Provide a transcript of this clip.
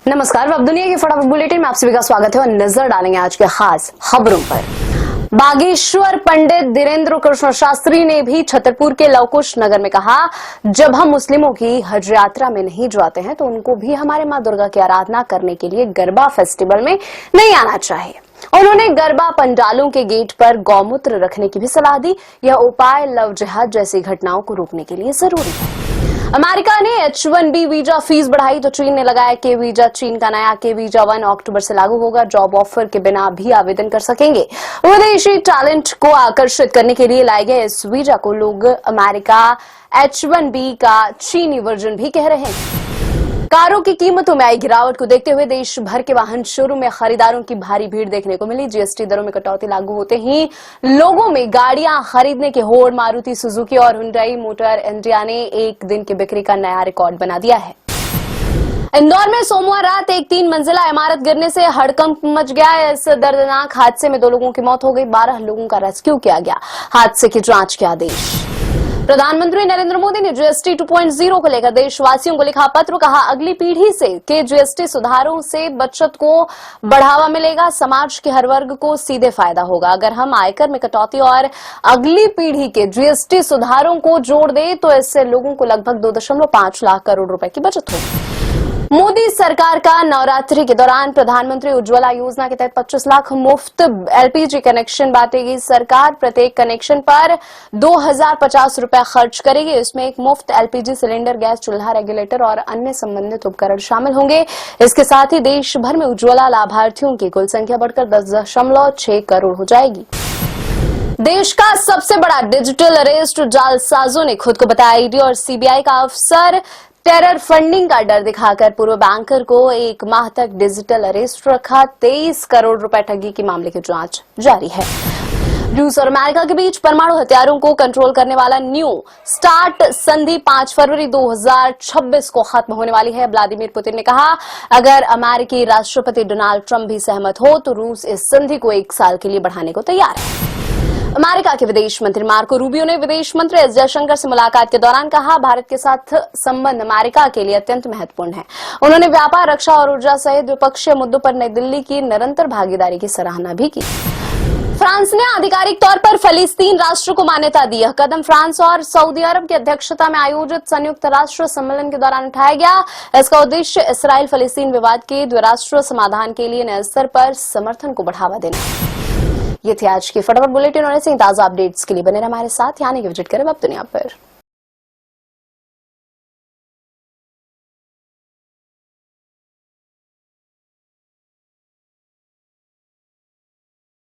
नमस्कार, अब दुनिया की फटाफट बुलेटिन में आप सभी का स्वागत है और नजर डालेंगे आज के खास खबरों पर। बागेश्वर पंडित धीरेन्द्र कृष्ण शास्त्री ने भी छतरपुर के लवकुश नगर में कहा, जब हम मुस्लिमों की हज यात्रा में नहीं जाते हैं तो उनको भी हमारे मां दुर्गा की आराधना करने के लिए गरबा फेस्टिवल में नहीं आना चाहिए। उन्होंने गरबा पंडालों के गेट पर गौमूत्र रखने की भी सलाह दी। यह उपाय लव जिहाद जैसी घटनाओं को रोकने के लिए जरूरी है। अमेरिका ने H-1B वीजा फीस बढ़ाई तो चीन ने लगाया के वीजा। चीन का नया के वीजा 1 अक्टूबर से लागू होगा। जॉब ऑफर के बिना भी आवेदन कर सकेंगे। विदेशी टैलेंट को आकर्षित करने के लिए लाए गए इस वीजा को लोग अमेरिका H-1B का चीनी वर्जन भी कह रहे हैं। कारों की कीमतों में आई गिरावट को देखते हुए देश भर के वाहन शोरूम में खरीदारों की भारी भीड़ देखने को मिली। जीएसटी दरों में कटौती लागू होते ही लोगों में गाड़ियां खरीदने के होड़। मारुति सुजुकी और हुंडई मोटर इंडिया ने एक दिन की बिक्री का नया रिकॉर्ड बना दिया है। इंदौर में सोमवार रात एक 3 मंजिला इमारत गिरने से हड़कंप मच गया। इस दर्दनाक हादसे में 2 लोगों की मौत हो गई, 12 लोगों का रेस्क्यू किया गया। हादसे की जांच के आदेश। प्रधानमंत्री नरेंद्र मोदी ने जीएसटी 2.0 को लेकर देशवासियों को लिखा पत्र। कहा, अगली पीढ़ी से के जीएसटी सुधारों से बचत को बढ़ावा मिलेगा, समाज के हर वर्ग को सीधे फायदा होगा। अगर हम आयकर में कटौती और अगली पीढ़ी के जीएसटी सुधारों को जोड़ दें तो इससे लोगों को लगभग 2.5 लाख करोड़ रुपए की बचत होगी। मोदी सरकार का नवरात्रि के दौरान प्रधानमंत्री उज्ज्वला योजना के तहत 25 लाख मुफ्त एलपीजी कनेक्शन बांटेगी। सरकार प्रत्येक कनेक्शन पर 2050 रुपए खर्च करेगी। इसमें एक मुफ्त एलपीजी सिलेंडर, गैस चूल्हा, रेगुलेटर और अन्य संबंधित उपकरण शामिल होंगे। इसके साथ ही देश भर में उज्ज्वला लाभार्थियों की कुल संख्या बढ़कर 10.6 करोड़ हो जाएगी। देश का सबसे बड़ा डिजिटल अरेस्ट जालसाजों ने खुद को बताया। ईडी और सीबीआई का अफसर टेरर फंडिंग का डर दिखाकर पूर्व बैंकर को 1 माह तक डिजिटल अरेस्ट रखा। 23 करोड़ रुपए ठगी के मामले की जांच जारी है। रूस और अमेरिका के बीच परमाणु हथियारों को कंट्रोल करने वाला न्यू स्टार्ट संधि 5 फरवरी 2026 को खत्म होने वाली है। व्लादिमीर पुतिन ने कहा, अगर अमेरिकी राष्ट्रपति डोनाल्ड ट्रंप भी सहमत हो तो रूस इस संधि को 1 साल के लिए बढ़ाने को तैयार है। अमेरिका के विदेश मंत्री मार्को रूबियो ने विदेश मंत्री एस जयशंकर से मुलाकात के दौरान कहा, भारत के साथ संबंध अमेरिका के लिए अत्यंत महत्वपूर्ण है। उन्होंने व्यापार, रक्षा और ऊर्जा सहित द्विपक्षीय मुद्दों पर नई दिल्ली की निरंतर भागीदारी की सराहना भी की। फ्रांस ने आधिकारिक तौर पर फिलिस्तीन राष्ट्र को मान्यता दी। यह कदम फ्रांस और सऊदी अरब की अध्यक्षता में आयोजित संयुक्त राष्ट्र सम्मेलन के दौरान उठाया गया। इसका उद्देश्य इसराइल फिलिस्तीन विवाद के द्विराष्ट्रीय समाधान के लिए नए स्तर पर समर्थन को बढ़ावा देना। ये थी आज की फटाफट बुलेटिन और ऐसे ही ताजा अपडेट्स के लिए बने रहे हमारे साथ, यानी कि विजिट करें अब दुनिया पर।